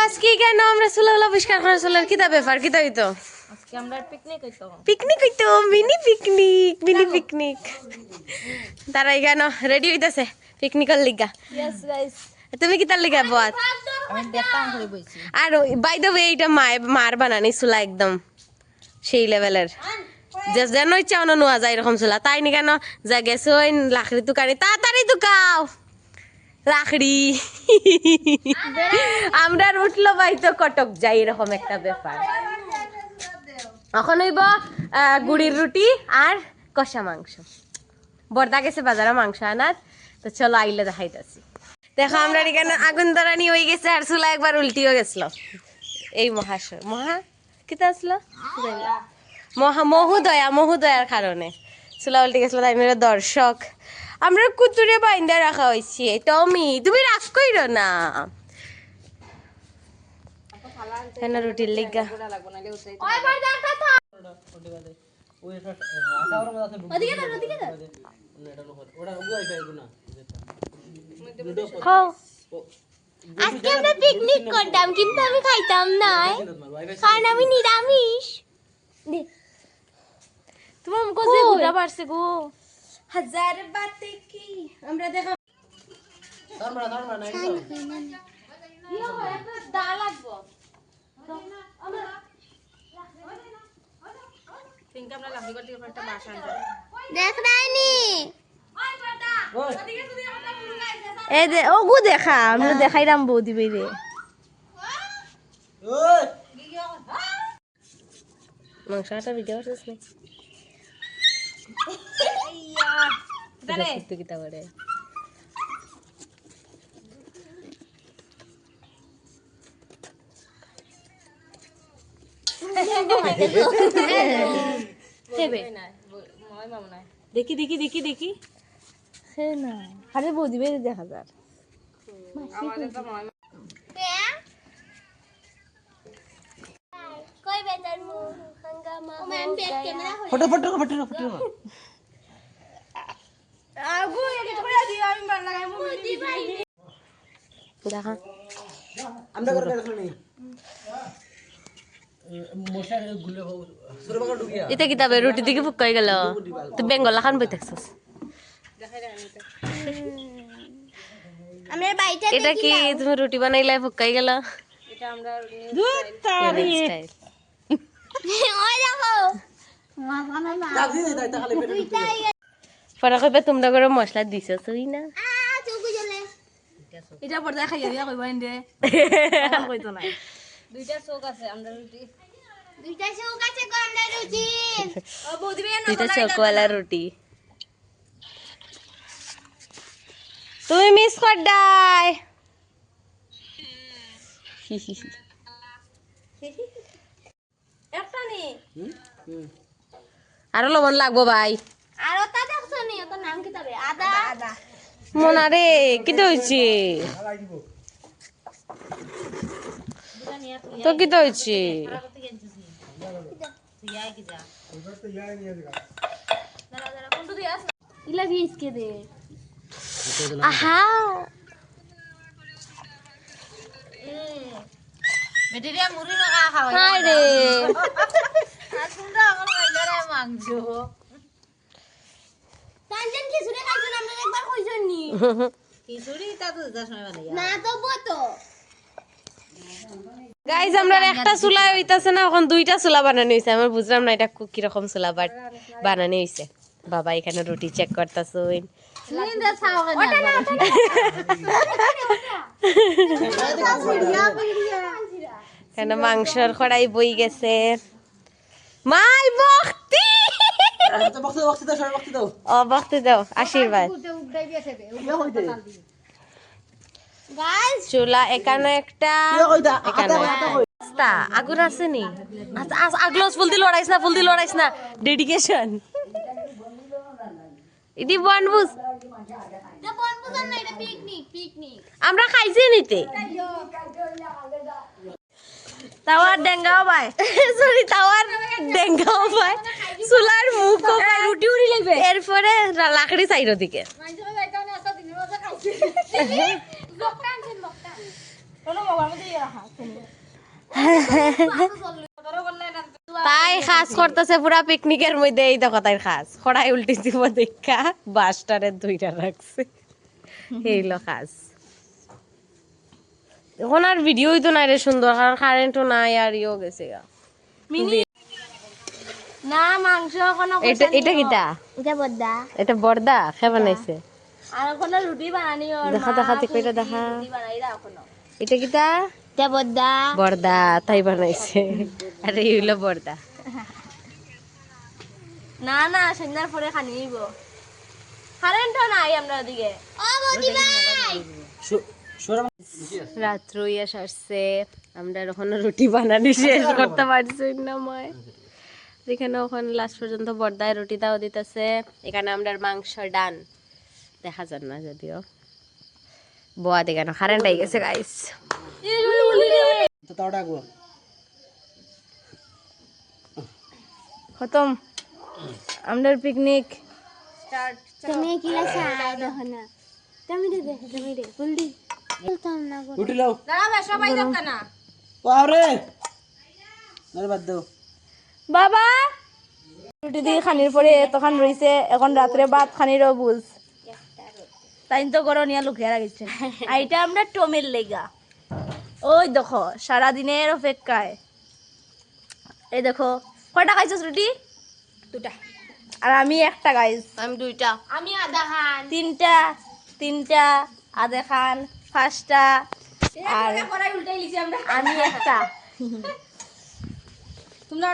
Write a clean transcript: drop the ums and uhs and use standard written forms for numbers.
আজকে কেন আমরা চুলাগুলো পরিষ্কার করার চুলার কিতা ব্যাপার কিতা হইতো আজকে আমরা পিকনিক হইতো পিকনিক হইতো মিনি পিকনিক তারাই কেন রেডি হইতাছে পিকনিকের লিগা ইয়েস গাইস তুমি কিতার লিগা বাত আমি দেখতাম করে বইছি আর বাই দ্য ওয়ে এটা মার বানানি চুলা একদম সেই লেভেলের যেন ইচ্ছা অন্য নোয়া যায় এরকম চুলা তাই নি কেন যা গেছে ওই লাকড়ি দোকানে তাড়াতাড়ি দুকাও লাকড়ি আমরা উঠলো বাইতো কটক যাই এরকম একটা ব্যাপার এখন হইব গুড়ির রুটি আর কষা মাংস বর্দা গেছে বাজারে মাংস আনার তো চলো আইলে দেখাইতেছি দেখো আমরা এখানে আগুন ধরানি হয়ে গেছে আর চুলা একবার উল্টিও গেছিল এই মহা কিতা আসলো মহুদয়ার কারণে চুলা উল্টে গেছিল তাই মেরে দর্শক আমরা কুতুরে বাইন্দা রাখা হয়েছে টমি তুমি রাগ কইরো না কেন রুটির লিগা আজকে আমরা পিকনিক করতাম কিন্তু আমি খাইতাম না কারণ আমি নিরামিষ তোমার কোসে গুড়া পারছে গো হাজার বাতে কি আমরা দেখো দা লাগবো দেখ নাইনি এই যে ও গু দেখা আমরা দেখাইরাম বৌদি বেরে মাংসটা ভিডিও করছিস না কিতা করে দেখি দেখি দেখি দেখি সে না খালি বৌদি বেরে দেখা যার কই বেটার মু হাঙ্গামা ও ম্যাম ব্যাক ক্যামেরা হই ফটো আগু এডিট করে দিও আমি বার লাগাই মু দি ভাই দেখা আমরা করে দেখো নি মোশা গুলে সুরবাকা ঢুকিয়া এটা কিতাবে রুটি দিকে ফুকাই গেল তো বেঙ্গলা খান বই দেখছস আমরা বাইটা এটা কি তুমি রুটি বানাইলে ফুকাই গেল এটা আমরা স্টাইল ওই দেখো দাগ দিয়ে দাই তা খালি পেটে পরে কইবে তোমরা করে মশলা দিছস তুই না চুকু জ্বলে এটা পর্দা খাইয়া দিয়া কইবা ইন্দে কইতো নাই দুইটা চোখ আছে আমরা রুটি দুইটা চুক আছে কম না রুচি ও বৌদি বেরে না দুইটা চকওয়ালা রুটি তুমি মিস কর দাই একটা নি আরো লবণ লাগবো ভাই আর ওটা দেখছো নি ওটার নাম কি তবে আদা আদা মনা রে কি হইছে তো কি হইছে ইলা ভিজ কে দে আহা বেটিরিয়া মুড়ি না খাওয়া হাই রে আসুনরা আমার মাইলারে মাংস তানজান কি সুরে খাইছো না আমরা একবার কইছন নি খিচুড়ি তা তো যা সময় বানাই না তো বতো গাইজ আমরা একটা চুলা হইতাছে না এখন দুইটা চুলা বানানো হইছে আমার বুঝলাম না এটা কি রকম চুলা বানানো হইছে বাবা এখানে রুটি চেক করতাছুন সিলিন্ডার ছাও কেন কেন মাংসর কড়াই বই গেছে মাই ভক্তি তো বক্তি দাও ও ভক্তি দাও আশীর্বাদ গাইস চুলা এখানে একটা এখানে একটা। আগুন আছে নি আগলস ফুল দি লড়াইছ না ডেডিকেশন ইদি বনবুজ এটা কোন বুঝান না এটা পিকনিক আমরা খাইছি নিতে তাওয়ার ডেঙ্গাও ভাই সরি তাওয়ার ডেঙ্গাও ভাই চুলার মুখ ভাই রুটি উড়ি লাগবে এরপরে লাকড়ি চাইরো দিকে কোনো মোবাইল মধ্যে ইয়ে রাখা তাই খাস করতেছে পুরা পিকনিকের মধ্যে, এই দেখো তাই খাস খড়াই উল্টি দিব দেখা বাসটারে দুইটা রাখছে, এইলো খাস। এখন আর ভিডিওই তো নাই রে সুন্দর, কারণ কারেন্টও নাই আর ইও গেছে গা। না মাংস কোনো এটা এটা কিটা? এটা বদ্দা এটা বর্দা খে বানাইছে? আর কোনো রুটি বানানি ওর দেখা দেখা ঠিক এটা দেখা। রুটি বানাই দাও কোনো এটা কিটা? এটা বদ্দা বর্দা তাই বানাইছে, আরে এই হইলো বর্দা। না না সন্ধ্যার পরে খানি নিব, কারেন্টও নাই আমরা ওদিকে। ও বদি ভাই রাত্র ইয়া সারছে, আমরা এখনো রুটি বানানি শেষ করতে পারছি না মই। এখানে ওখানে লাস্ট পর্যন্ত বর্দায় রুটি দাও দিতেছে। এখানে আমরা মাংস ডান দেখা যান না যদিও বোয়া দেখানো কারেন্ট আই গেছে গাইস। তো তাও ডাকবো। খতম আমাদের পিকনিক। তুমি কি লাসা দেখো না, তুমি রে দেখো, তুমি রে জলদি বলতাম না গো। রুটি লাও। দাঁড়া সবাই যাও না পারে আরে বাদ দাও। বাবা রুটি দিয়ে খানির পরে তখন রইছে, এখন রাত্রে ভাত খানিরও বুঝ তাই তো করো নিয়ে লুকিয়ে রাখিছে। আর এটা আমরা টমের লেগা, ওই দেখো সারাদিনের অপেক্ষায়। এই দেখো কয়টা খাইছিস রুটি? দুটা। আর আমি একটা গাইস, আমি দুইটা। আমি আধা খান তিনটা তিনটা আধা খান পাঁচটা, আর আমি একটা। তোমরা